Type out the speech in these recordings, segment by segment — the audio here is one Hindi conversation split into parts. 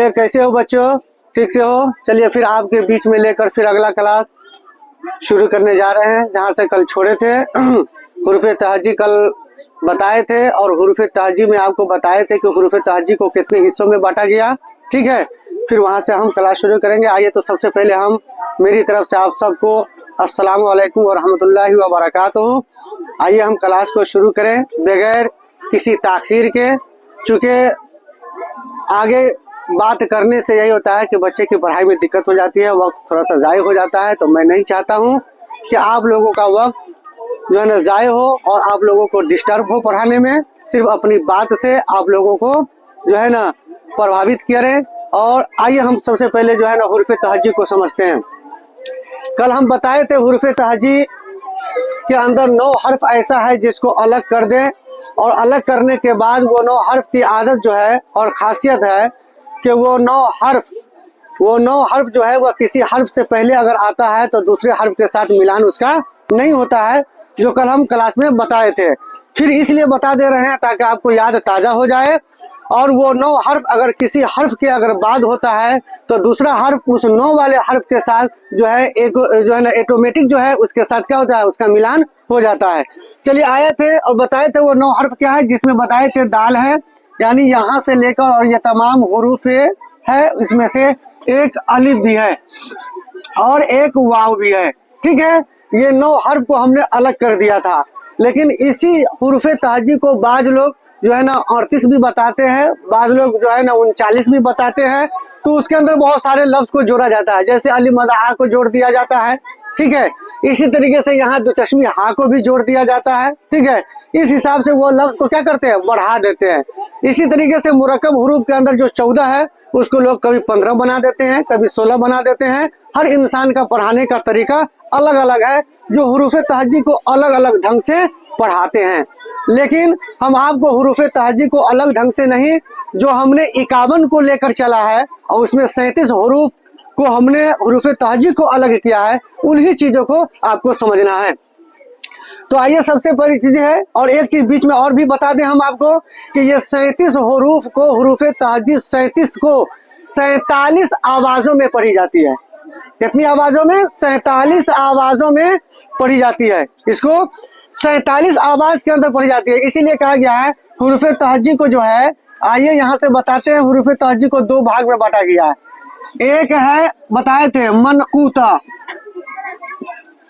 चलिए, कैसे हो बच्चों? ठीक से हो? चलिए फिर आपके बीच में लेकर फिर अगला क्लास शुरू करने जा रहे हैं, जहाँ से कल छोड़े थे। हुरूफ तहजी कल बताए थे, और हुरूफ तहजी में आपको बताए थे कि हुरूफ तहजी को कितने हिस्सों में बांटा गया। ठीक है, फिर वहाँ से हम क्लास शुरू करेंगे। आइए, तो सबसे पहले हम मेरी तरफ से आप सबको अस्सलाम वालेकुम व रहमतुल्लाहि व बरकातुहू। आइए हम क्लास को शुरू करें बगैर किसी ताखीर के, चूँकि आगे बात करने से यही होता है कि बच्चे की पढ़ाई में दिक्कत हो जाती है, वक्त थोड़ा सा ज़ाय हो जाता है। तो मैं नहीं चाहता हूँ कि आप लोगों का वक्त जो है ना ज़ाय हो और आप लोगों को डिस्टर्ब हो पढ़ाने में। सिर्फ अपनी बात से आप लोगों को जो है ना प्रभावित करें। और आइए हम सबसे पहले जो है ना हुरूफ तहजी को समझते हैं। कल हम बताए थे हुरूफ तहजी के अंदर 9 हर्फ ऐसा है जिसको अलग कर दें, और अलग करने के बाद वो 9 हर्फ की आदत जो है और खासियत है कि वो 9 हर्फ जो है वह किसी हर्फ से पहले अगर आता है तो दूसरे हर्फ के साथ मिलान उसका नहीं होता है, जो कल हम क्लास में बताए थे। फिर इसलिए बता दे रहे हैं ताकि आपको याद ताज़ा हो जाए। और वो 9 हर्फ अगर किसी हर्फ के अगर बाद होता है तो दूसरा हर्फ उस 9 वाले हर्फ के साथ जो है एक जो है ना ऑटोमेटिक जो है उसके साथ क्या होता है, उसका मिलान हो जाता है। चलिए, आए थे और बताए थे वो 9 हर्फ क्या है, जिसमें बताए थे दाल है, यानी यहाँ से लेकर और ये तमाम हुरूफ है, इसमें से एक अलिफ भी है और एक वाव भी है। ठीक है, ये 9 हर्फ को हमने अलग कर दिया था। लेकिन इसी हुरूफ तहजी को बाज लोग जो है ना 38 भी बताते हैं, बाज लोग जो है ना 39 भी बताते हैं। तो उसके अंदर बहुत सारे लफ्ज को जोड़ा जाता है, जैसे अली मदहा को जोड़ दिया जाता है। ठीक है, इसी तरीके से यहाँ दो चश्मी हा को भी जोड़ दिया जाता है। ठीक है, इस हिसाब से वो लफ्ज को क्या करते हैं, बढ़ा देते हैं। इसी तरीके से मुरक्कब हुरूफ के अंदर जो 14 है उसको लोग कभी 15 बना देते हैं, कभी 16 बना देते हैं। हर इंसान का पढ़ाने का तरीका अलग अलग है, जो हुरूफ तहजी को अलग अलग ढंग से पढ़ाते हैं। लेकिन हम आपको हुरूफ तहजी को अलग ढंग से नहीं, जो हमने 51 को लेकर चला है और उसमें 37 हुरूफ को हमने हुरूफ तहजी को अलग किया है, उन्हीं चीज़ों को आपको समझना है। तो आइए, सबसे पहली चीज़ है, और एक चीज़ बीच में और भी बता दें हम आपको कि ये 37 हुरूफ को हुरूफ तहजी 37 को 47 आवाज़ों में पढ़ी जाती है। कितनी आवाज़ों में? 47 आवाज़ों में पढ़ी जाती है। इसको 47 आवाज़ के अंदर पढ़ी जाती है, इसीलिए कहा गया है हुरूफ तहजी को जो है, आइए यहाँ से बताते हैं। हुरूफ तहजी को 2 भाग में बांटा गया है। एक है बताए थे मनकूता,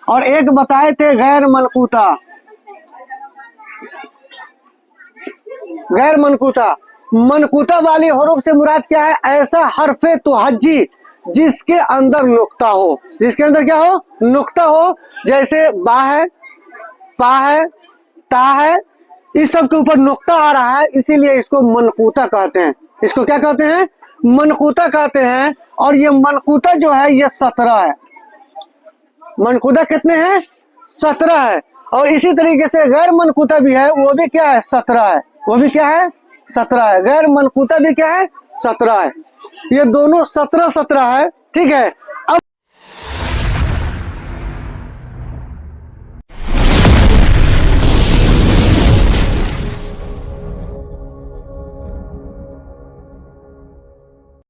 और एक बताए थे गैर मनकूता। गैर मनकूता, मनकूता वाली हुरूफ से मुराद क्या है? ऐसा हर्फ तहजी जिसके अंदर नुक्ता हो। जिसके अंदर क्या हो? नुक्ता हो। जैसे बा है, पा है, ता है, इस सब के ऊपर नुक्ता आ रहा है, इसीलिए इसको मनकूता कहते हैं। इसको क्या कहते हैं? मनकूता कहते हैं। और ये मनकूता जो है ये 17 है। मनकूता कितने हैं? 17 है। और इसी तरीके से गैर मनकूता भी है, वो भी क्या है? 17 है। वो भी क्या है? 17 है। गैर मनकूता भी क्या है? 17 है। ये दोनों 17 है। ठीक है, अब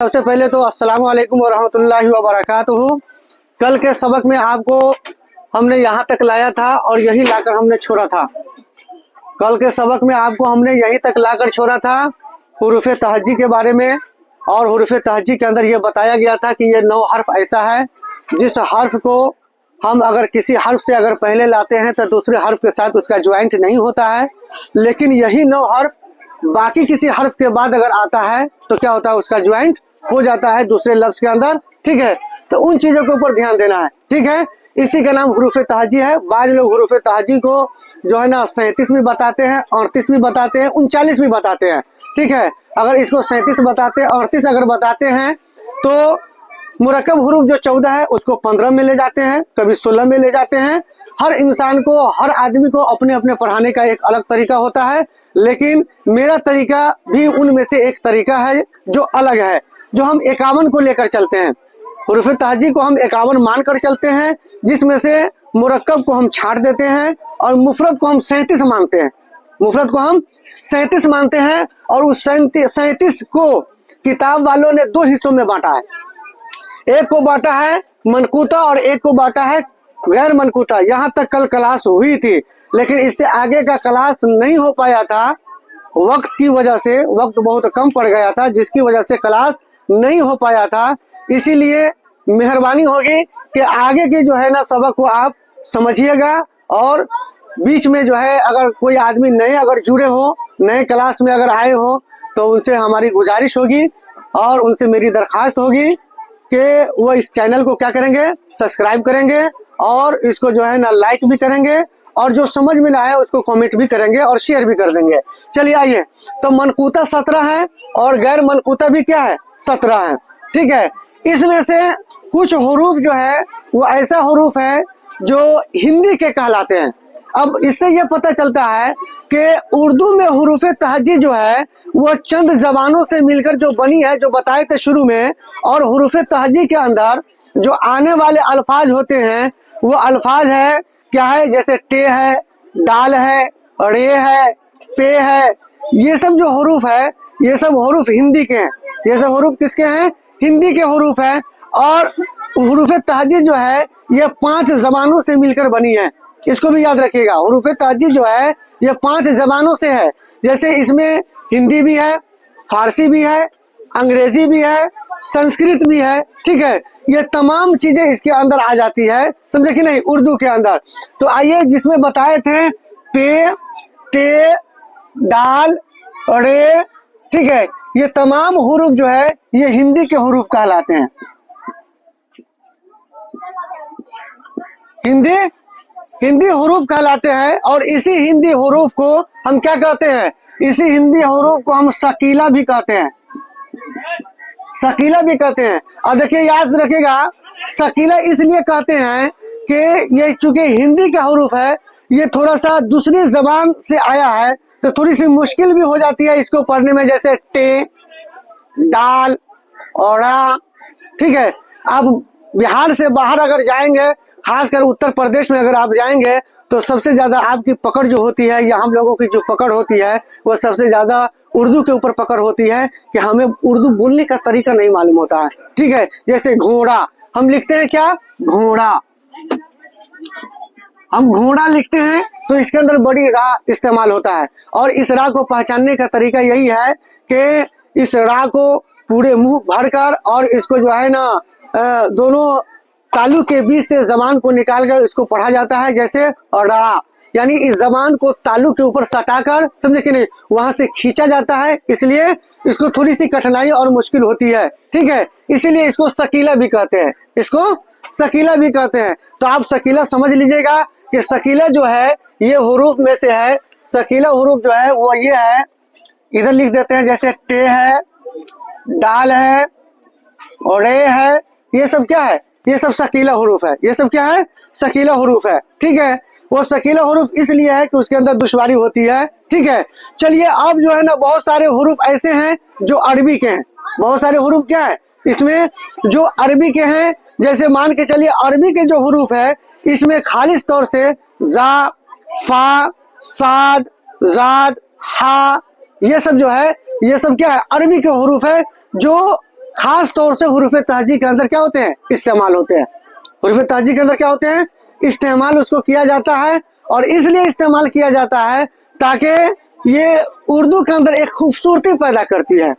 सबसे पहले तो अस्सलाम वालेकुम व रहमतुल्लाहि व बरकातुहू। कल के सबक में आपको हमने यहाँ तक लाया था और यही लाकर हमने छोड़ा था। कल के सबक में आपको हमने यहीं तक लाकर छोड़ा था हुरूफ तहजी के बारे में। और हुरूफ तहजी के अंदर ये बताया गया था कि ये 9 हर्फ ऐसा है जिस हर्फ को हम अगर किसी हर्फ से अगर पहले लाते हैं तो दूसरे हर्फ के साथ उसका ज्वाइंट नहीं होता है। लेकिन यही 9 हर्फ बाकी किसी हर्फ के बाद अगर आता है तो क्या होता है, उसका ज्वाइंट हो जाता है दूसरे लफ्ज के अंदर। ठीक है, तो उन चीज़ों के ऊपर ध्यान देना है। ठीक है, इसी का नाम हुरूफ तहजी है। बाद लोग हुरूफ तहजी को जो है ना 37 भी बताते हैं, 38 भी बताते हैं, 39 भी बताते हैं। ठीक है, अगर इसको 37 बताते हैं, 38 अगर बताते हैं, तो मुरक्कब हुरूफ जो 14 है उसको 15 में ले जाते हैं, कभी 16 में ले जाते हैं। हर इंसान को, हर आदमी को अपने अपने पढ़ाने का एक अलग तरीका होता है। लेकिन मेरा तरीका भी उनमें से एक तरीका है जो अलग है, जो हम 51 को लेकर चलते हैं। हुरूफ तहजी को हम 51 मान कर चलते हैं, जिसमें से मुरक्कब को हम छाट देते हैं और मुफरद को हम 37 मानते हैं। मुफरद को हम 37 मानते हैं, और उस 37 को किताब वालों ने दो हिस्सों में बांटा है। एक को बांटा है मनकूता और एक को बांटा है गैर मनकूता। यहाँ तक कल क्लास हुई थी, लेकिन इससे आगे का क्लास नहीं हो पाया था वक्त की वजह से। वक्त बहुत कम पड़ गया था, जिसकी वजह से क्लास नहीं हो पाया था। इसीलिए मेहरबानी होगी कि आगे के जो है ना सबक को आप समझिएगा, और बीच में जो है अगर कोई आदमी नए अगर जुड़े हो, नए क्लास में अगर आए हो, तो उनसे हमारी गुजारिश होगी और उनसे मेरी दरखास्त होगी कि वो इस चैनल को क्या करेंगे, सब्सक्राइब करेंगे, और इसको जो है ना लाइक भी करेंगे, और जो समझ में ना आए उसको कमेंट भी करेंगे और शेयर भी कर देंगे। चलिए आइए, तो मनकूता 17 है और गैर मनकूता भी क्या है, 17 है। ठीक है, इसमें से कुछ हुरूफ जो है वो ऐसा हुरूफ है जो हिंदी के कहलाते हैं। अब इससे ये पता चलता है कि उर्दू में हुरूफ तहज्जी जो है वो चंद जबानों से मिलकर जो बनी है, जो बताए थे शुरू में। और हुरूफ तहज्जी के अंदर जो आने वाले अल्फाज होते हैं वो अल्फाज है क्या है, जैसे टे है, डाल है, रे है, पे है। ये सब जो हुरूफ है ये सब हुरूफ हिंदी के हैं। ये सब हुरूफ किसके हैं, हिंदी के हुरूफ है। और हुरूफ तहज्जी जो है ये 5 जबानों से मिलकर बनी है। इसको भी याद रखिएगा, हुरूफ तहज्जी जो है ये 5 जबानों से है। जैसे इसमें हिंदी भी है, फारसी भी है, अंग्रेजी भी है, संस्कृत भी है। ठीक है, ये तमाम चीजें इसके अंदर आ जाती है, समझे कि नहीं, उर्दू के अंदर। तो आइए, जिसमें बताए थे पे, ते, डाल, रे, ठीक है, ये तमाम हुरूफ जो है ये हिंदी के हुरूफ कहलाते हैं। हिंदी हुरूफ कहलाते हैं। और इसी हिंदी हुरूफ को हम क्या कहते हैं, इसी हिंदी हुरूफ को हम शकीला भी कहते हैं। शकीला भी कहते हैं। और देखिए, याद रखिएगा, शकीला इसलिए कहते हैं कि ये चूंकि हिंदी का हुरूफ है, ये थोड़ा सा दूसरी जबान से आया है, तो थोड़ी सी मुश्किल भी हो जाती है इसको पढ़ने में। जैसे टे, डाल, औड़ा। ठीक है, आप बिहार से बाहर अगर जाएंगे, खासकर उत्तर प्रदेश में अगर आप जाएंगे, तो सबसे ज्यादा आपकी पकड़ जो होती है, या हम लोगों की जो पकड़ होती है, वो सबसे ज्यादा उर्दू के ऊपर पकड़ होती है कि हमें उर्दू बोलने का तरीका नहीं मालूम होता है। ठीक है, जैसे घोड़ा, हम लिखते हैं क्या, घोड़ा। हम घोड़ा लिखते हैं तो इसके अंदर बड़ी रा इस्तेमाल होता है। और इस रा को पहचानने का तरीका यही है कि इस रा को पूरे मुंह भरकर और इसको जो है ना दोनों तालु के बीच से जबान को निकालकर इसको पढ़ा जाता है, जैसे रा। यानी इस जबान को तालु के ऊपर सटाकर, समझे कि नहीं, वहां से खींचा जाता है। इसलिए इसको थोड़ी सी कठिनाई और मुश्किल होती है। ठीक है, इसीलिए इसको शकीला भी कहते हैं, इसको शकीला भी कहते हैं। तो आप शकीला समझ लीजिएगा कि शकीला जो है ये हुरूफ में से है। शकीला हुरूफ जो है वो ये है, इधर लिख देते हैं, जैसे टे है, डाल है, और रे है। ये सब क्या है, ये सब शकीला हुरूफ है। ये सब क्या है, शकीला हुरूफ है। ठीक है, वो शकीला हुरूफ इसलिए है कि उसके अंदर दुश्वारी होती है। ठीक है, चलिए, अब जो है ना बहुत सारे हुरूफ ऐसे हैं जो अरबी के हैं। बहुत सारे हुरूफ क्या है इसमें जो अरबी के हैं। जैसे मान के चलिए, अरबी के जो हुरूफ है इसमें खालिस तौर से जा, फा, साद, जाद, हा, ये सब जो है ये सब क्या है, अरबी के हुरूफ है, जो खास तौर से हुरूफ तहज्जी के अंदर क्या होते हैं, इस्तेमाल होते हैं। हुरूफ तहज्जी के अंदर क्या होते हैं, इस्तेमाल उसको किया जाता है। और इसलिए इस्तेमाल किया जाता है ताकि ये उर्दू के अंदर एक खूबसूरती पैदा करती है,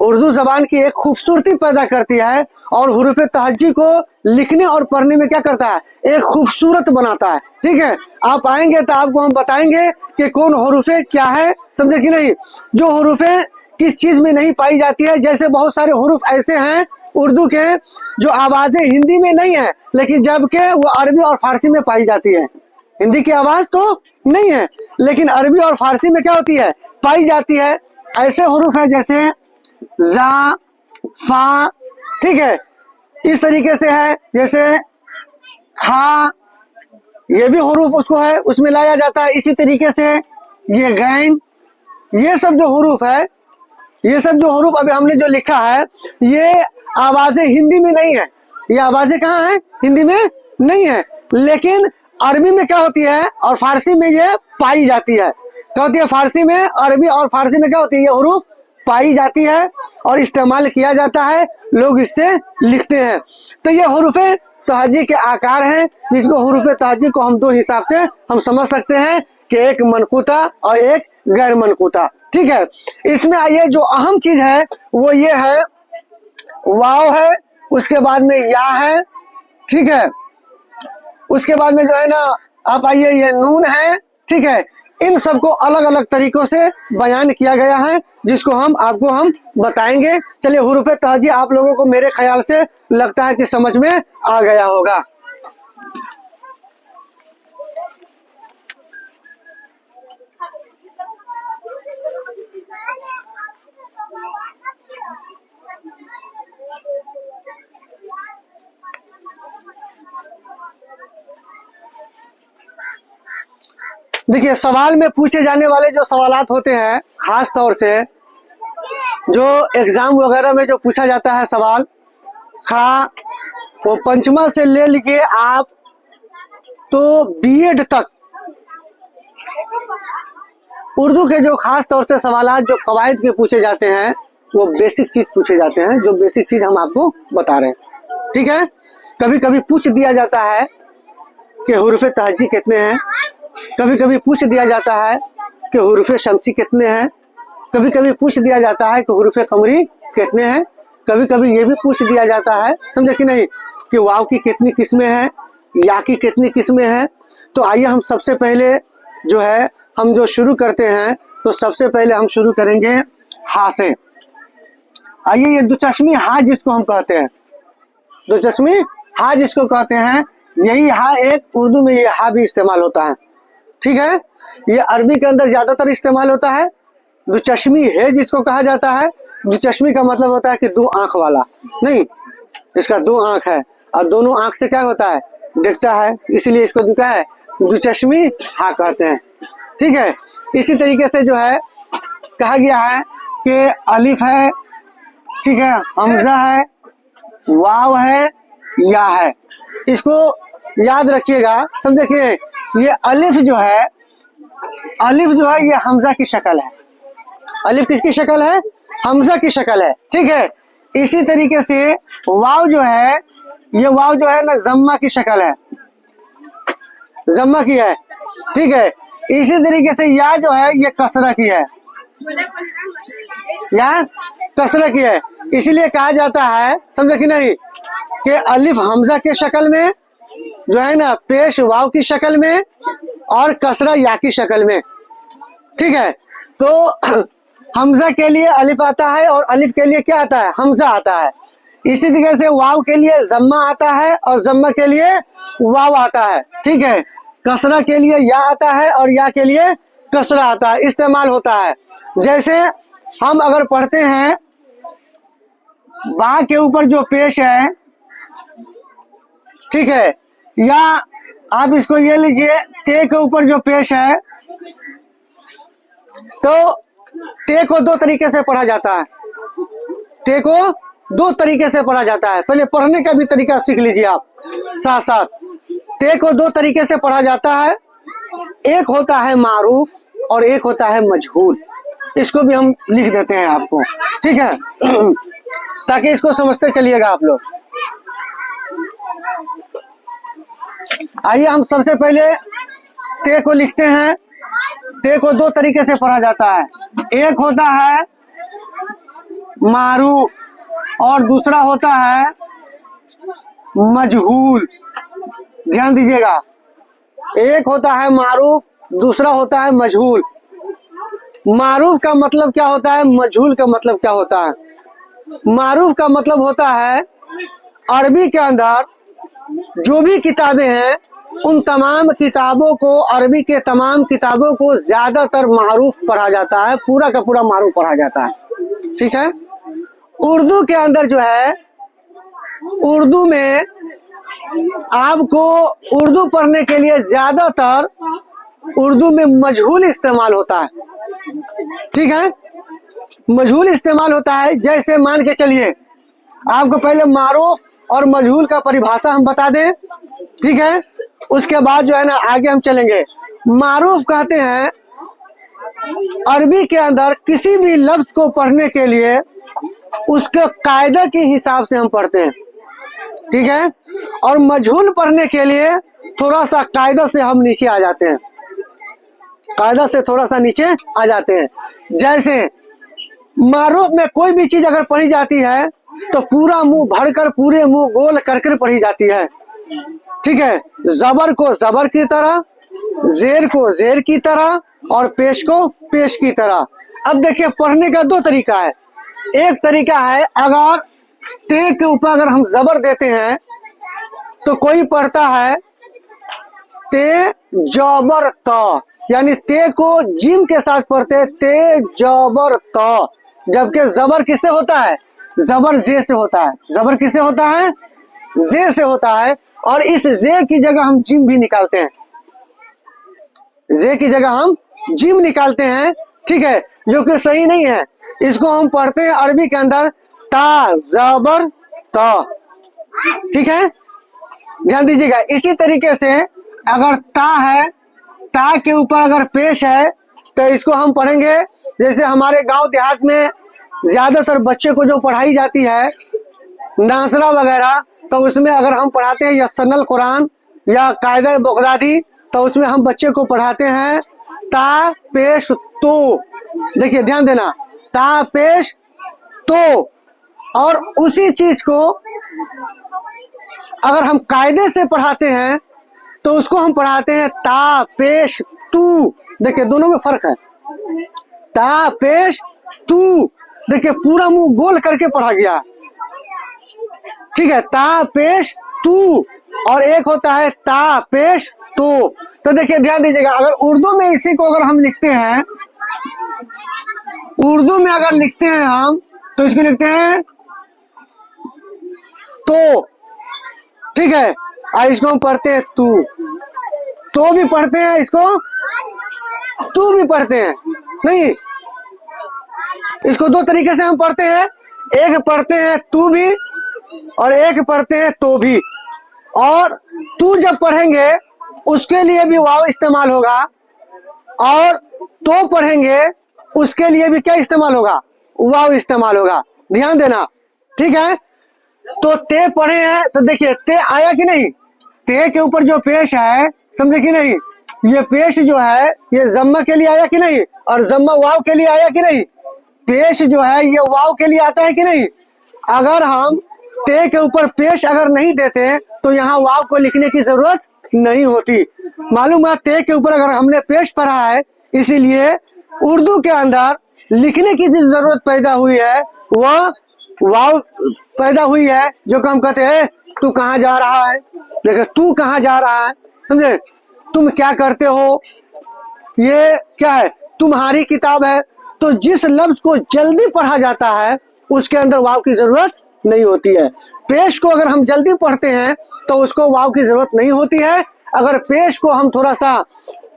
उर्दू जबान की एक खूबसूरती पैदा करती है। और हुरूफ तहज्जी को लिखने और पढ़ने में क्या करता है, एक खूबसूरत बनाता है। ठीक है, आप आएंगे तो आपको हम बताएंगे कि कौन हुरूफे क्या है, समझे कि नहीं, जो हुरूफे किस चीज में नहीं पाई जाती है। जैसे बहुत सारे हुरूफ ऐसे हैं उर्दू के जो आवाजें हिंदी में नहीं है, लेकिन जबकि वो अरबी और फारसी में पाई जाती है। हिंदी की आवाज तो नहीं है, लेकिन अरबी और फारसी में क्या होती है, पाई जाती है। ऐसे हुरूफ है जैसे जा, फा। ठीक है, इस तरीके से है, जैसे खा, ये भी हुरूफ उसको है, उसमें लाया जाता है। इसी तरीके से ये गैन, ये सब जो हुरूफ है, ये सब जो हुरूफ अभी हमने जो लिखा है, ये आवाजें हिंदी में नहीं है। ये आवाजें कहाँ है, हिंदी में नहीं है, लेकिन अरबी में क्या होती है और फारसी में ये पाई जाती है। क्या होती है, फारसी में, अरबी और फारसी में क्या होती है, ये हुरूफ पाई जाती है और इस्तेमाल किया जाता है, लोग इससे लिखते हैं। तो ये हुरूफ़े तहजी के आकार हैं, जिसको हुरूफ़े तहजी को हम दो हिसाब से हम समझ सकते हैं कि एक मनकूता और एक गैर मनकूता। ठीक है, इसमें आइए जो अहम चीज है वो ये है, वाव है, उसके बाद में या है, ठीक है, उसके बाद में जो है ना आप आइए ये नून है, ठीक है। इन सबको अलग अलग तरीकों से बयान किया गया है, जिसको हम बताएंगे। चलिए हुरूफ़े तहजी आप लोगों को मेरे ख्याल से लगता है कि समझ में आ गया होगा। देखिए, सवाल में पूछे जाने वाले जो सवालात होते हैं, खास तौर से जो एग्जाम वगैरह में जो पूछा जाता है सवाल, वो पंचमा से ले लीजिए आप तो बीएड तक उर्दू के जो खास तौर से सवालात जो कवायद के पूछे जाते हैं, वो बेसिक चीज पूछे जाते हैं, जो बेसिक चीज हम आपको बता रहे हैं। ठीक है, कभी कभी पूछ दिया जाता है कि हुरूफ़े तहजी कितने हैं, कभी कभी पूछ दिया जाता है कि हुरूफ़े शमसी कितने हैं, कभी कभी पूछ दिया जाता है कि हुरूफ़े कमरी कितने हैं, कभी कभी ये भी पूछ दिया जाता है, समझे कि नहीं, कि वाव की कितनी किस्में हैं, या की कितनी किस्में हैं। तो आइए हम सबसे पहले जो है हम जो शुरू करते हैं, तो सबसे पहले हम शुरू करेंगे हा से। आइए, ये दुचश्मी हा जिसको हम कहते हैं, दुचश्मी हा जिसको कहते हैं, यही हा एक उर्दू में ये हा भी इस्तेमाल होता है। ठीक है, ये अरबी के अंदर ज्यादातर इस्तेमाल होता है। दुचश्मी है जिसको कहा जाता है, दुचश्मी का मतलब होता है कि दो आंख वाला, नहीं, इसका दो आंख है और दोनों आंख से क्या होता है, दिखता है, इसलिए इसको जो है दुचश्मी हा कहते हैं। ठीक है, इसी तरीके से जो है कहा गया है कि अलिफ है, ठीक है, हमजा है, वाव है, या है। इसको याद रखिएगा, समझिए ये अलिफ जो है, ये हमजा की शक्ल है। अलिफ किसकी शक्ल है, हमजा की शक्ल है। ठीक है, इसी तरीके से वाव जो है, ये वाव जो है ना जम्मा की शक्ल है, जम्मा की है। ठीक है, इसी तरीके से या जो है ये कसरा की है, या कसरा की है। इसीलिए कहा जाता है, समझे कि नहीं, कि अलिफ हमजा के शक्ल में जो है ना, पेश वाव की शक्ल में और कसरा या की शक्ल में। ठीक है, तो हमजा के लिए अलिफ आता है और अलिफ के लिए क्या आता है, हमजा आता है। इसी तरीके से वाव के लिए जम्मा आता है और जम्मा के लिए वाव आता है। ठीक है, कसरा के लिए या आता है और या के लिए कसरा आता है, इस्तेमाल होता है। जैसे हम अगर पढ़ते हैं बा के ऊपर जो पेश है, ठीक है, या आप इसको ये लीजिए ते के ऊपर जो पेश है, तो ते को दो तरीके से पढ़ा जाता है, ते को दो तरीके से पढ़ा जाता है। पहले पढ़ने का भी तरीका सीख लीजिए आप साथ साथ। ते को दो तरीके से पढ़ा जाता है, एक होता है मारूफ और एक होता है मजहूल। इसको भी हम लिख देते हैं आपको, ठीक है, ताकि इसको समझते चलिएगा आप लोग। आइए हम सबसे पहले ते को लिखते हैं। ते को दो तरीके से पढ़ा जाता है, एक होता है मारूफ और दूसरा होता है मजहूल। ध्यान दीजिएगा, एक होता है मारूफ, दूसरा होता है मजहूल। मारूफ का मतलब क्या होता है, मजहूल का मतलब क्या होता है। मारूफ का मतलब होता है अरबी के अंदर जो भी किताबें हैं, उन तमाम किताबों को, अरबी के तमाम किताबों को ज्यादातर मारूफ पढ़ा जाता है, पूरा का पूरा मारूफ पढ़ा जाता है। ठीक है, उर्दू के अंदर जो है, उर्दू में आपको उर्दू पढ़ने के लिए ज्यादातर उर्दू में मजहूल इस्तेमाल होता है। ठीक है, मजहूल इस्तेमाल होता है। जैसे मान के चलिए आपको पहले मारूफ और मजहूल का परिभाषा हम बता दें, ठीक है, उसके बाद जो है ना आगे हम चलेंगे। मारूफ कहते हैं अरबी के अंदर किसी भी लफ्ज को पढ़ने के लिए उसके कायदे के हिसाब से हम पढ़ते हैं, ठीक है। और मजहूल पढ़ने के लिए थोड़ा सा कायदा से हम नीचे आ जाते हैं, कायदा से थोड़ा सा नीचे आ जाते हैं। जैसे मारूफ में कोई भी चीज अगर पढ़ी जाती है तो पूरा मुंह भरकर, पूरे मुंह गोल करके पढ़ी जाती है, ठीक है। जबर को जबर की तरह, जेर को जेर की तरह और पेश को पेश की तरह। अब देखिए पढ़ने का दो तरीका है। एक तरीका है अगर ते के ऊपर अगर हम जबर देते हैं तो कोई पढ़ता है ते जबर त, यानी ते को जिम के साथ पढ़ते हैं ते जबर त, जबकि जबर किससे होता है? जबर जे से होता है। जबर किससे होता है? जे से होता है। और इस जे की जगह हम जिम भी निकालते हैं, जे की जगह हम जिम निकालते हैं, ठीक है, जो कि सही नहीं है। इसको हम पढ़ते हैं अरबी के अंदर ता जबर त, ठीक है, ध्यान दीजिएगा। इसी तरीके से अगर ता है, ता के ऊपर अगर पेश है तो इसको हम पढ़ेंगे, जैसे हमारे गांव देहात में ज्यादातर बच्चे को जो पढ़ाई जाती है नासरा वगैरह, तो उसमें अगर हम पढ़ाते हैं यस्सनल कुरान या कायदा बगदादी, तो उसमें हम बच्चे को पढ़ाते हैं ता पेश तो। देखिए ध्यान देना, ता पेश तो। और उसी चीज को अगर हम कायदे से पढ़ाते हैं तो उसको हम पढ़ाते हैं ता पेश तू। देखिए दोनों में फर्क है। ता पेश तू, देखिए पूरा मुंह गोल करके पढ़ा गया, ठीक है, ता पेश तू। और एक होता है ता पेश तो देखिए ध्यान दीजिएगा, अगर उर्दू में इसी को अगर हम लिखते हैं, उर्दू में अगर लिखते हैं हम तो इसको लिखते हैं तो, ठीक है। और इसको हम पढ़ते हैं तू, तो भी पढ़ते हैं, इसको तू भी पढ़ते हैं। नहीं, इसको दो तरीके से हम पढ़ते हैं, एक पढ़ते हैं तू भी और एक पढ़ते हैं तो भी। और तू जब पढ़ेंगे उसके लिए भी वाव इस्तेमाल होगा, और तो पढ़ेंगे उसके लिए भी क्या इस्तेमाल होगा? वाव इस्तेमाल होगा। ध्यान देना, ठीक है। तो ते पढ़े हैं तो देखिए ते आया कि नहीं? ते के ऊपर जो पेश है, समझे कि नहीं, ये पेश जो है ये जम्मा के लिए आया कि नहीं, और जम्मा वाव के लिए आया कि नहीं। पेश जो है ये वाव के लिए आता है कि नहीं। अगर हम ते के ऊपर पेश अगर नहीं देते तो यहाँ वाव को लिखने की जरूरत नहीं होती। मालूम है, ते के ऊपर अगर हमने पेश पढ़ा है, इसीलिए उर्दू के अंदर लिखने की जो जरूरत पैदा हुई है वह वाव पैदा हुई है, जो हम कहते हैं तू कहाँ जा रहा है। देखो तू कहाँ जा रहा है, समझे, तुम क्या करते हो, ये क्या है, तुम्हारी किताब है। तो जिस लफ्ज को जल्दी पढ़ा जाता है उसके अंदर वाव की जरूरत नहीं होती है। पेश को अगर हम जल्दी पढ़ते हैं तो उसको वाव की जरूरत नहीं होती है। अगर पेश को हम थोड़ा सा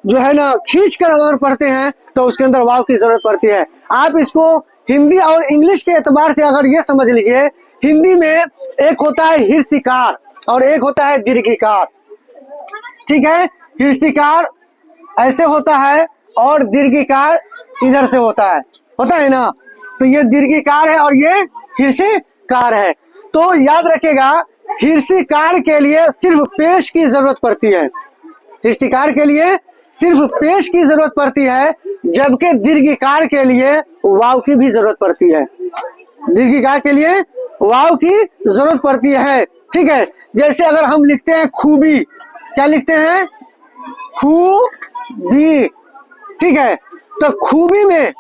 जो है ना खींच कर अगर पढ़ते हैं तो उसके अंदर वाव की जरूरत पड़ती है। आप इसको हिंदी और इंग्लिश के एतबार से अगर ये समझ लीजिए, हिंदी में एक होता है हिर्सिकार और एक होता है दीर्घिकार, ठीक है। हिर्सिकार ऐसे होता है और दीर्घिकार इधर से होता है ना। तो ये दीर्घिकार है और ये हिर्सिकार है। तो याद रखिएगा, हिर्सिकार के लिए सिर्फ पेश की जरूरत पड़ती है, हिर्सिकार के लिए सिर्फ पेश की जरूरत पड़ती है, जबकि दीर्घिकार के लिए वाव की भी जरूरत पड़ती है। दीर्घिकार के लिए वाव की जरूरत पड़ती है, ठीक है। जैसे अगर हम लिखते हैं खूबी, क्या लिखते हैं? खूबी, ठीक है। तो खूबी में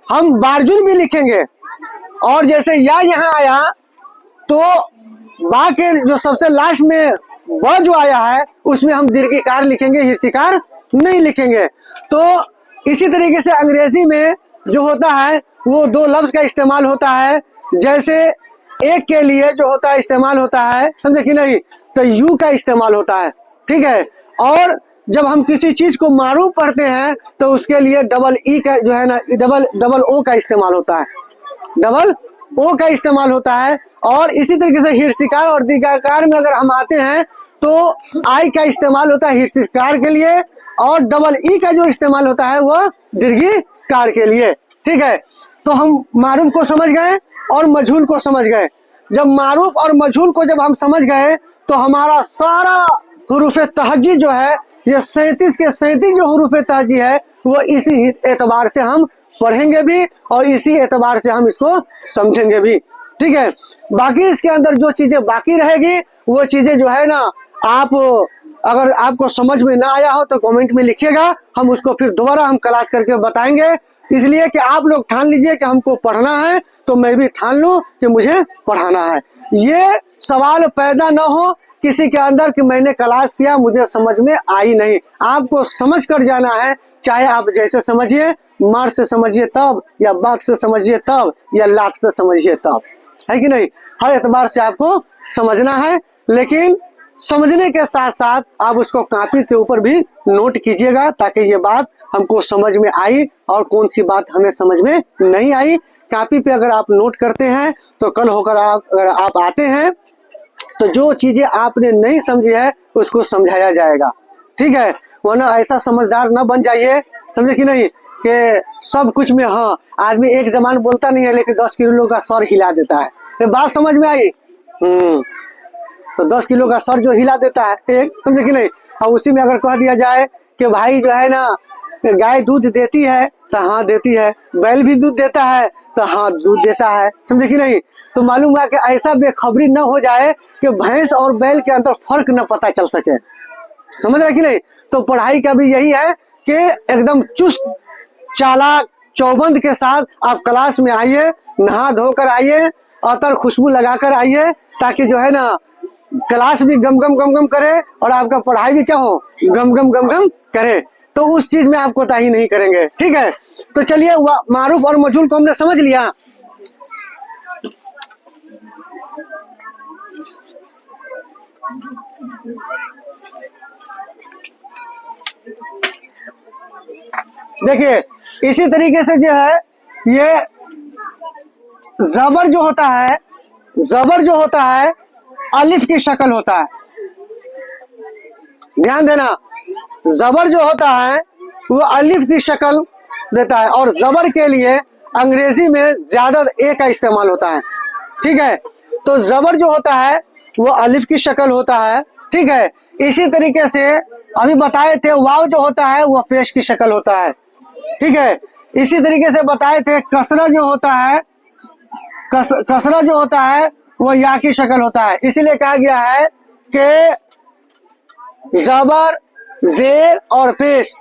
हम बारजुल भी लिखेंगे, और जैसे या यहाँ आया तो बा के जो सबसे लास्ट में ब जो आया है उसमें हम दीर्घिकार लिखेंगे, हिर्सिकार नहीं लिखेंगे। तो इसी तरीके से अंग्रेजी में जो होता है वो दो लफ्ज का इस्तेमाल होता है। जैसे एक के लिए जो होता है इस्तेमाल होता है, समझे कि नहीं, तो यू का इस्तेमाल होता है, ठीक है। और जब हम किसी चीज को मारूफ पढ़ते हैं तो उसके लिए डबल ई का जो है ना डबल ओ का इस्तेमाल होता है, डबल ओ का इस्तेमाल होता है। और इसी तरीके से हिर्सिकार और दीर्घिकार में अगर हम आते हैं तो आई का इस्तेमाल होता है हिर्सिकार के लिए, और डबल ई का जो इस्तेमाल होता है वह दीर्घिकार कार के लिए। ठीक है, तो हम मारूफ को समझ गए और मजहूल को समझ गए। जब मारूफ और मजहूल को जब हम समझ गए तो हमारा सारा हुरूफ तहज्जी जो है, ये 37 के 37 जो हुरूफ तहज्जी है, वो इसी एतबार से हम पढ़ेंगे भी और इसी एतबार से हम इसको समझेंगे भी। ठीक है, बाकी इसके अंदर जो चीजें बाकी रहेगी वो चीजें जो है ना, आप अगर आपको समझ में ना आया हो तो कमेंट में लिखिएगा, हम उसको फिर दोबारा हम क्लास करके बताएंगे। इसलिए कि आप लोग ठान लीजिए कि हमको पढ़ना है, तो मैं भी ठान लूं कि मुझे पढ़ाना है। ये सवाल पैदा ना हो किसी के अंदर कि मैंने क्लास किया मुझे समझ में आई नहीं। आपको समझ कर जाना है, चाहे आप जैसे समझिए, मार से समझिए तब, या बात से समझिए तब, या लात से समझिए तब, है कि नहीं। हर एतबार से आपको समझना है, लेकिन समझने के साथ साथ आप उसको कॉपी के ऊपर भी नोट कीजिएगा, ताकि ये बात हमको समझ में आई और कौन सी बात हमें समझ में नहीं आई। कॉपी पे अगर आप नोट करते हैं तो कल होकर अगर आप आते हैं तो जो चीजें आपने नहीं समझी है उसको समझाया जाएगा। ठीक है, वरना ऐसा समझदार ना बन जाइए, समझे कि नहीं, कि सब कुछ में हाँ, आदमी एक जबान बोलता नहीं है लेकिन 10 किलो का सर हिला देता है। ये बात समझ में आई? तो 10 किलो का सर जो हिला देता है एक, समझे कि नहीं। और उसी में अगर कह दिया जाए कि भाई जो है ना, गाय दूध देती है तो हाँ देती है, बैल भी दूध देता है तो हाँ दूध देता है, समझे कि नहीं। तो मालूम है कि ऐसा बेखबरी न हो जाए कि भैंस और बैल के अंदर फर्क न पता चल सके, समझ रहे कि नहीं। तो पढ़ाई का भी यही है कि एकदम चुस्त चालाक चौबंद के साथ आप क्लास में आइए, नहा धोकर आइए, अतर खुशबू लगाकर आइए, ताकि जो है ना क्लास भी गम गम गम गम करे और आपका पढ़ाई भी क्या हो, गम गम गम गम करे। तो उस चीज में आप कोताही नहीं करेंगे। ठीक है, तो चलिए मारूफ और मजहूल को हमने समझ लिया। देखिए इसी तरीके से जो है, ये जबर जो होता है, जबर जो होता है अलिफ की शक्ल होता है। ध्यान देना, जबर जो होता है वो अलिफ की शक्ल देता है, और जबर के लिए अंग्रेजी में ज्यादा ए का इस्तेमाल होता है। ठीक है, तो जबर जो होता है वो अलिफ की शक्ल होता है। ठीक है, इसी तरीके से अभी बताए थे वाव जो होता है वो पेश की शक्ल होता है। ठीक है, इसी तरीके से बताए थे कसरा जो होता है, कसरा जो होता है वो या की शक्ल होता है। इसीलिए कहा गया है कि जबर, जेर और पेश,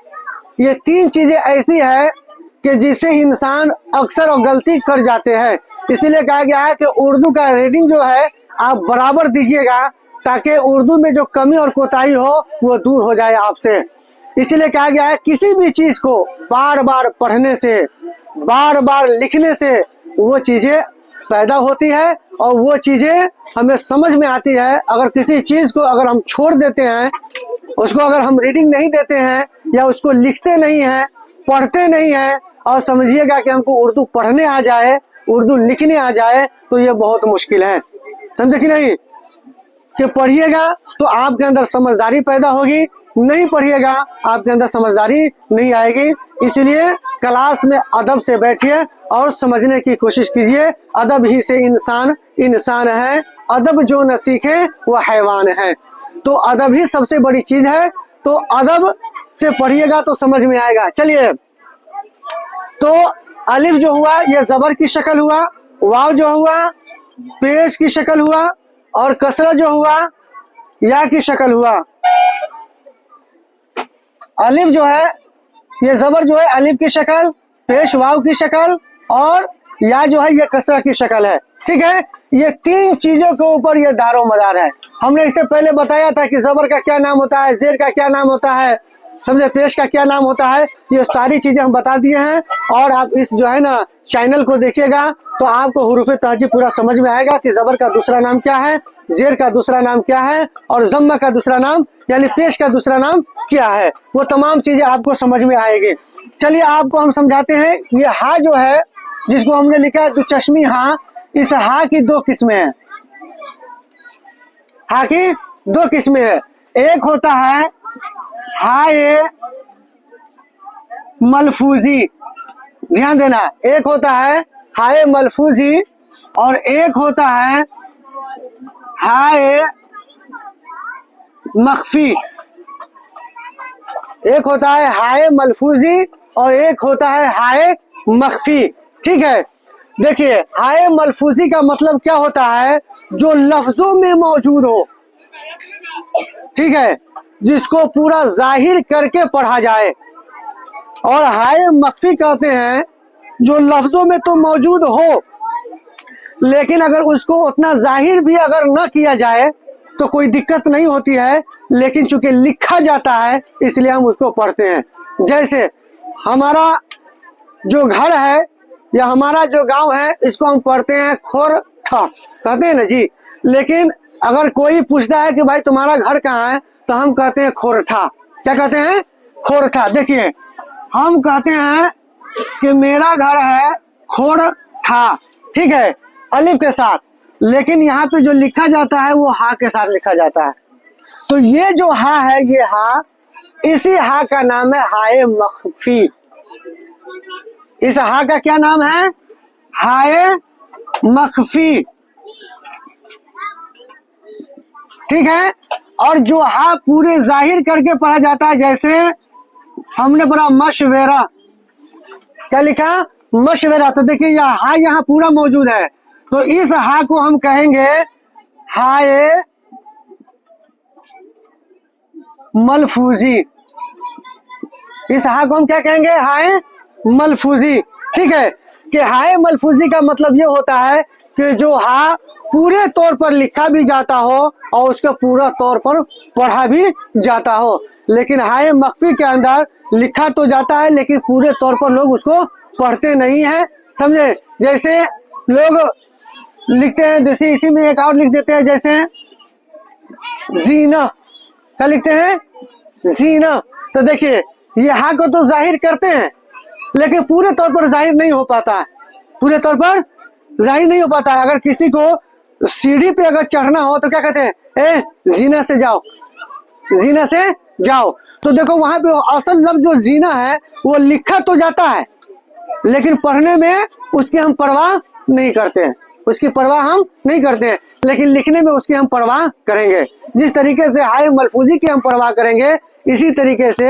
ये तीन चीजें ऐसी है कि जिससे इंसान अक्सर और गलती कर जाते हैं। इसीलिए कहा गया है कि उर्दू का रीडिंग जो है आप बराबर दीजिएगा, ताकि उर्दू में जो कमी और कोताही हो वो दूर हो जाए आपसे। इसीलिए कहा गया है किसी भी चीज को बार बार पढ़ने से, बार बार लिखने से वो चीजें पैदा होती है और वो चीजें हमें समझ में आती है। अगर किसी चीज को अगर हम छोड़ देते हैं, उसको अगर हम रीडिंग नहीं देते हैं या उसको लिखते नहीं हैं, पढ़ते नहीं हैं, और समझिएगा कि हमको उर्दू पढ़ने आ जाए, उर्दू लिखने आ जाए, तो ये बहुत मुश्किल है, समझे कि नहीं। कि पढ़िएगा तो आपके अंदर समझदारी पैदा होगी, नहीं पढ़िएगा आपके अंदर समझदारी नहीं आएगी। इसलिए क्लास में अदब से बैठिए और समझने की कोशिश कीजिए। अदब ही से इंसान इंसान है, अदब जो न सीखे वो हैवान है। तो अदब ही सबसे बड़ी चीज है, तो अदब से पढ़िएगा तो समझ में आएगा। चलिए, तो अलिफ जो हुआ ये जबर की शक्ल हुआ, वाव जो हुआ पेश की शक्ल हुआ, और कसरा जो हुआ या की शक्ल हुआ। अलिफ जो है ये जबर जो है अलिफ की शक्ल, पेश वाव की शक्ल, और या जो है ये कसरा की शक्ल है। ठीक है, ये तीन चीजों के ऊपर ये दारो मदार है। हमने इससे पहले बताया था कि जबर का क्या नाम होता है, जेर का क्या नाम होता है, समझे, पेश का क्या नाम होता है। ये सारी चीजें हम बता दिए हैं। और आप इस जो है ना चैनल को देखिएगा तो आपको हुरूफ तहज्जी पूरा समझ में आएगा कि जबर का दूसरा नाम क्या है, जेर का दूसरा नाम क्या है, और जम्मा का दूसरा नाम यानी पेश का दूसरा नाम क्या है। वो तमाम चीजें आपको समझ में आएगी। चलिए आपको हम समझाते हैं। ये हा जो है जिसको हमने लिखा है दुचश्मी हा, इस हा की दो किस्में हैं। हा की दो किस्में हैं। एक होता है हाय मलफूजी, ध्यान देना, एक होता है हाय मलफूजी और एक होता है हाय मख्फी। एक होता है हाय मलफूजी और एक होता है हाय मख्फी। ठीक है, देखिए हाय मलफूजी का मतलब क्या होता है, जो लफ्जों में मौजूद हो, ठीक है, जिसको पूरा जाहिर करके पढ़ा जाए। और हाय मख्फी कहते हैं जो लफ्जों में तो मौजूद हो लेकिन अगर उसको उतना जाहिर भी अगर न किया जाए तो कोई दिक्कत नहीं होती है, लेकिन चूंकि लिखा जाता है इसलिए हम उसको पढ़ते हैं। जैसे हमारा जो घर है या हमारा जो गांव है इसको हम पढ़ते हैं खोरठा, कहते हैं ना जी। लेकिन अगर कोई पूछता है कि भाई तुम्हारा घर कहाँ है तो हम कहते हैं खोरठा। क्या कहते हैं? खोरठा। देखिए हम कहते हैं कि मेरा घर है खोरठा, ठीक है, अलिफ के साथ, लेकिन यहाँ पे जो लिखा जाता है वो हा के साथ लिखा जाता है। तो ये जो हा है, ये हा, इसी हा का नाम है हाय मख्फी। इस हा का क्या नाम है? हाय मख्फी। ठीक है, और जो हा पूरे जाहिर करके पढ़ा जाता है, जैसे हमने पढ़ा मशवेरा, क्या लिखा? मशवेरा। तो देखिए यह हा यहाँ पूरा मौजूद है, तो इस हा को हम कहेंगे हाय मलफूजी। इस हा को हम क्या कहेंगे? हाय मलफूजी। ठीक है, कि हाय मलफूजी का मतलब ये होता है कि जो हा पूरे तौर पर लिखा भी जाता हो और उसके पूरा तौर पर पढ़ा भी जाता हो। लेकिन हाय मख्फी के अंदर लिखा तो जाता है लेकिन पूरे तौर पर लोग उसको पढ़ते नहीं है, समझे। जैसे लोग लिखते हैं, जैसे इसी में एक और लिख देते हैं, जैसे जीना। क्या लिखते हैं? जीना। तो देखिए ये हा को तो जाहिर करते हैं लेकिन पूरे तौर पर जाहिर नहीं हो पाता है, पूरे तौर पर जाहिर नहीं हो पाता है। अगर किसी को सीढ़ी पे अगर चढ़ना हो तो क्या कहते हैं? ए जीना से जाओ, जीना से जाओ। तो देखो वहां पे असल लफ्ज जो जीना है वो लिखा तो जाता है लेकिन पढ़ने में उसकी हम परवाह नहीं करते हैं, उसकी परवाह हम नहीं करते हैं, लेकिन लिखने में उसकी हम परवाह करेंगे। जिस तरीके से हाय मलफूजी की हम परवाह करेंगे, इसी तरीके से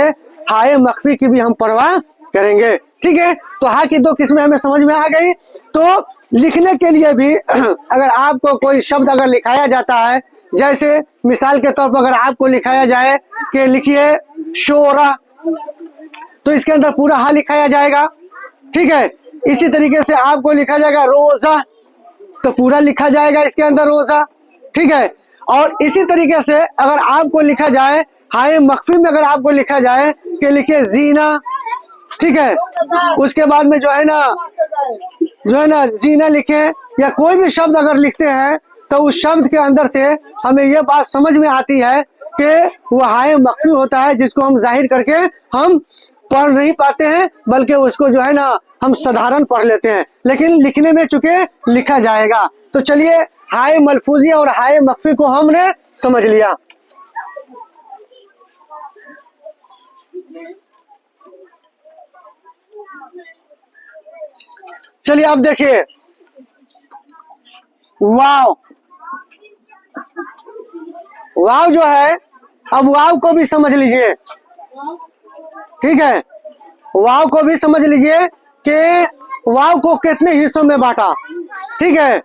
हाय मख्फी की भी हम परवाह करेंगे। ठीक है, तो हा की दो किस्में हमें समझ में आ गई। तो लिखने के लिए भी अगर आपको कोई शब्द अगर लिखाया जाता है, जैसे मिसाल के तौर पर अगर आपको लिखाया जाए कि लिखिए शोरा, तो इसके अंदर पूरा हा लिखाया जाएगा। ठीक है, इसी तरीके से आपको लिखा जाएगा रोजा, तो पूरा लिखा जाएगा इसके अंदर रोजा। ठीक है, और इसी तरीके से अगर आपको लिखा जाए हाय मख्फी में, अगर आपको लिखा जाए कि लिखिए जीना, ठीक है, उसके बाद में जो है ना जीना लिखे, या कोई भी शब्द अगर लिखते हैं तो उस शब्द के अंदर से हमें यह बात समझ में आती है कि वो हाय मख्फी होता है, जिसको हम जाहिर करके हम पढ़ नहीं पाते हैं, बल्कि उसको जो है ना हम साधारण पढ़ लेते हैं, लेकिन लिखने में चूंकि लिखा जाएगा। तो चलिए हाय मलफूजी और हाय मख्फी को हमने समझ लिया। चलिए अब देखिए वाव। वाव जो है, अब वाव को भी समझ लीजिए। ठीक है, वाव को भी समझ लीजिए कि वाव को कितने हिस्सों में बांटा। ठीक है,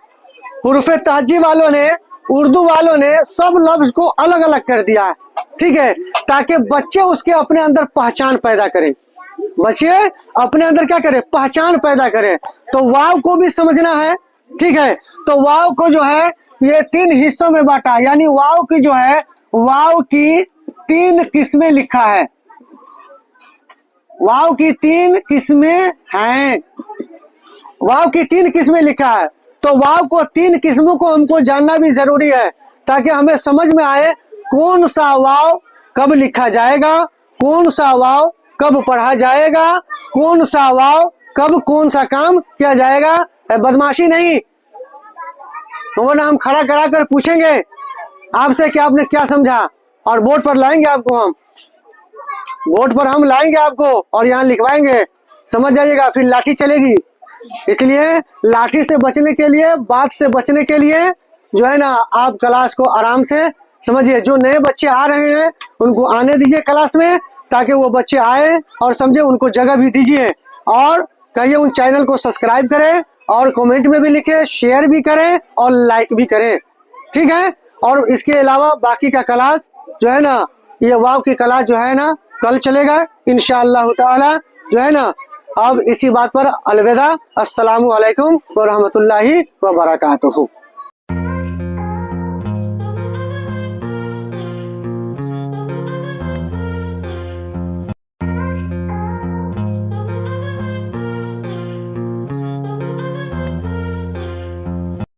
हुरूफे तहज्जी वालों ने, उर्दू वालों ने सब लफ्ज को अलग अलग कर दिया है। ठीक है, ताकि बच्चे उसके अपने अंदर पहचान पैदा करें, बच्चे अपने अंदर क्या करें? पहचान पैदा करें। तो वाव को भी समझना है। ठीक है, तो वाव को जो है ये तीन हिस्सों में बांटा, यानी वाव की जो है, वाव की तीन किस्में लिखा है, वाव की तीन किस्में हैं, वाव की तीन किस्में लिखा है। तो वाव को तीन किस्मों को हमको जानना भी जरूरी है, ताकि हमें समझ में आए कौन सा वाव कब लिखा जाएगा, कौन सा वाव कब पढ़ा जाएगा, कौन सा वाव कब कौन सा काम किया जाएगा। बदमाशी नहीं, तो ना हम खड़ा करा कर पूछेंगे आपसे कि आपने क्या समझा, और बोर्ड पर लाएंगे आपको, हम बोर्ड पर हम लाएंगे आपको और यहाँ लिखवाएंगे समझ जाइएगा, फिर लाठी चलेगी। इसलिए लाठी से बचने के लिए, बात से बचने के लिए जो है ना, आप क्लास को आराम से समझिए। जो नए बच्चे आ रहे हैं उनको आने दीजिए क्लास में, ताकि वो बच्चे आए और समझे, उनको जगह भी दीजिए। और कहिए उन चैनल को सब्सक्राइब करें, और कमेंट में भी लिखे, शेयर भी करें और लाइक भी करें, ठीक है। और इसके अलावा बाकी का क्लास जो है ना, ये वाव की क्लास जो है ना कल चलेगा इंशाअल्लाह ताला, जो है ना। अब इसी बात पर अलविदा, अस्सलामु अलैकुम व रहमतुल्लाहि व बरकातुहू।